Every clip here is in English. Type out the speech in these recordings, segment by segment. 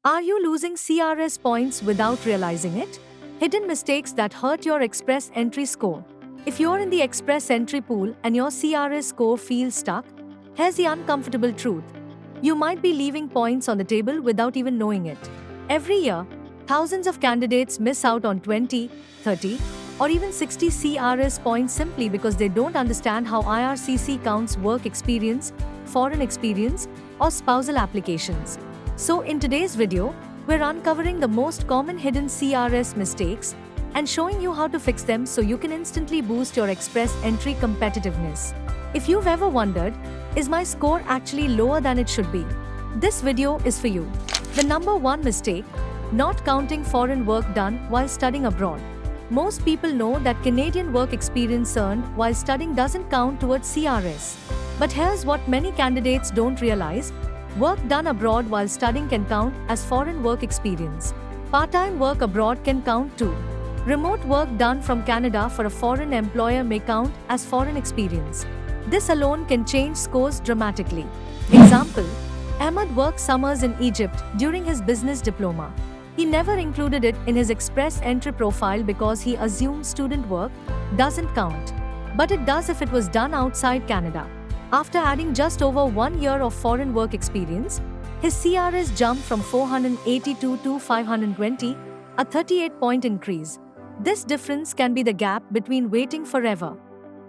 Are you losing CRS points without realizing it? Hidden mistakes that hurt your Express entry score. If you're in the Express entry pool and your CRS score feels stuck, here's the uncomfortable truth. You might be leaving points on the table without even knowing it. Every year, thousands of candidates miss out on 20, 30, or even 60 CRS points simply because they don't understand how IRCC counts work experience, foreign experience, or spousal applications. So in today's video, we're uncovering the most common hidden CRS mistakes and showing you how to fix them so you can instantly boost your Express entry competitiveness. If you've ever wondered, is my score actually lower than it should be? This video is for you. The number one mistake, not counting foreign work done while studying abroad. Most people know that Canadian work experience earned while studying doesn't count towards CRS. But here's what many candidates don't realize. Work done abroad while studying can count as foreign work experience. Part-time work abroad can count too. Remote work done from Canada for a foreign employer may count as foreign experience. This alone can change scores dramatically. Example, Ahmed worked summers in Egypt during his business diploma. He never included it in his Express entry profile because he assumed student work doesn't count. But it does if it was done outside Canada. After adding just over 1 year of foreign work experience, his CRS jumped from 482 to 520, a 38-point increase. This difference can be the gap between waiting forever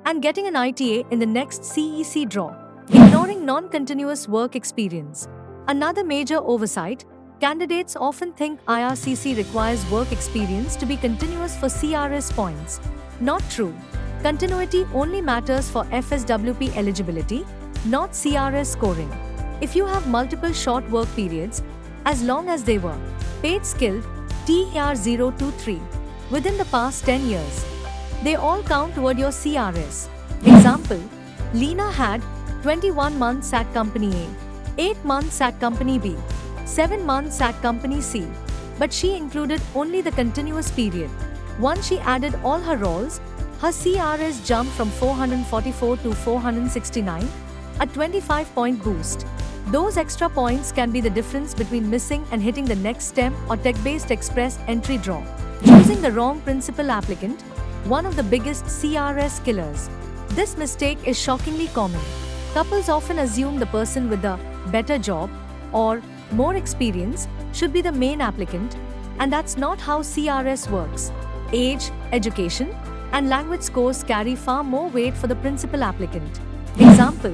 and getting an ITA in the next CEC draw. Ignoring non-continuous work experience. Another major oversight, candidates often think IRCC requires work experience to be continuous for CRS points. Not true. Continuity only matters for FSWP eligibility, not CRS scoring. If you have multiple short work periods, as long as they were paid skilled TER023 within the past 10 years, they all count toward your CRS. Example, Lena had 21 months at Company A, 8 months at Company B, 7 months at Company C, but she included only the continuous period. Once she added all her roles, her CRS jumped from 444 to 469, a 25-point boost. Those extra points can be the difference between missing and hitting the next STEM or tech-based Express entry draw. Choosing the wrong principal applicant, one of the biggest CRS killers. This mistake is shockingly common. Couples often assume the person with the better job or more experience should be the main applicant, and that's not how CRS works. Age, education, and language scores carry far more weight for the principal applicant. Example,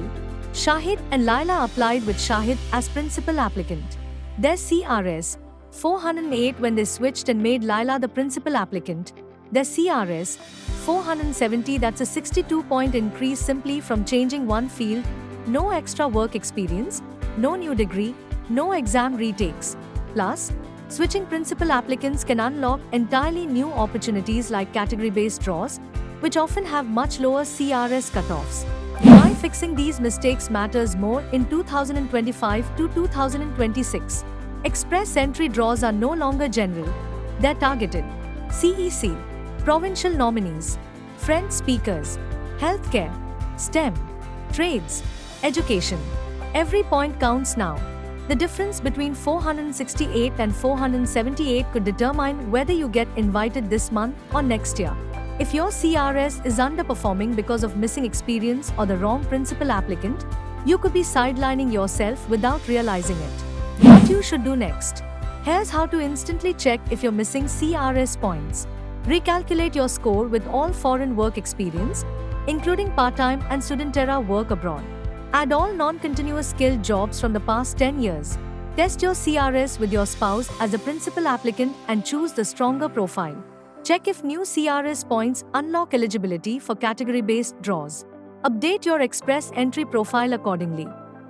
Shahid and Laila applied with Shahid as principal applicant. Their CRS, 408 when they switched and made Laila the principal applicant. Their CRS, 470, that's a 62-point increase simply from changing one field, no extra work experience, no new degree, no exam retakes. Plus, switching principal applicants can unlock entirely new opportunities like category-based draws, which often have much lower CRS cutoffs. Why fixing these mistakes matters more in 2025 to 2026. Express entry draws are no longer general. They're targeted. CEC, provincial nominees, French speakers, healthcare, STEM, trades, education. Every point counts now. The difference between 468 and 478 could determine whether you get invited this month or next year. If your CRS is underperforming because of missing experience or the wrong principal applicant, you could be sidelining yourself without realizing it. What you should do next? Here's how to instantly check if you're missing CRS points. Recalculate your score with all foreign work experience, including part-time and student-era work abroad. Add all non-continuous skilled jobs from the past 10 years. Test your CRS with your spouse as a principal applicant and choose the stronger profile. Check if new CRS points unlock eligibility for category-based draws. Update your Express entry profile accordingly.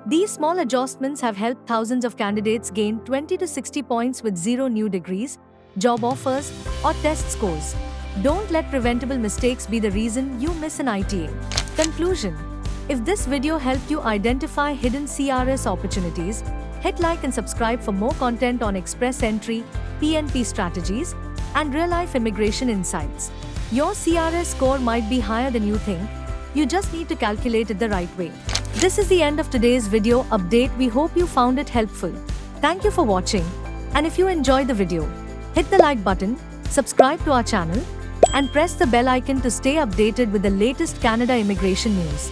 These small adjustments have helped thousands of candidates gain 20 to 60 points with zero new degrees, job offers, or test scores. Don't let preventable mistakes be the reason you miss an ITA. Conclusion. If this video helped you identify hidden CRS opportunities, hit like and subscribe for more content on Express entry, PNP strategies, and real-life immigration insights. Your CRS score might be higher than you think. You just need to calculate it the right way. This is the end of today's video update. We hope you found it helpful. Thank you for watching. And if you enjoy the video, hit the like button, subscribe to our channel, and press the bell icon to stay updated with the latest Canada immigration news.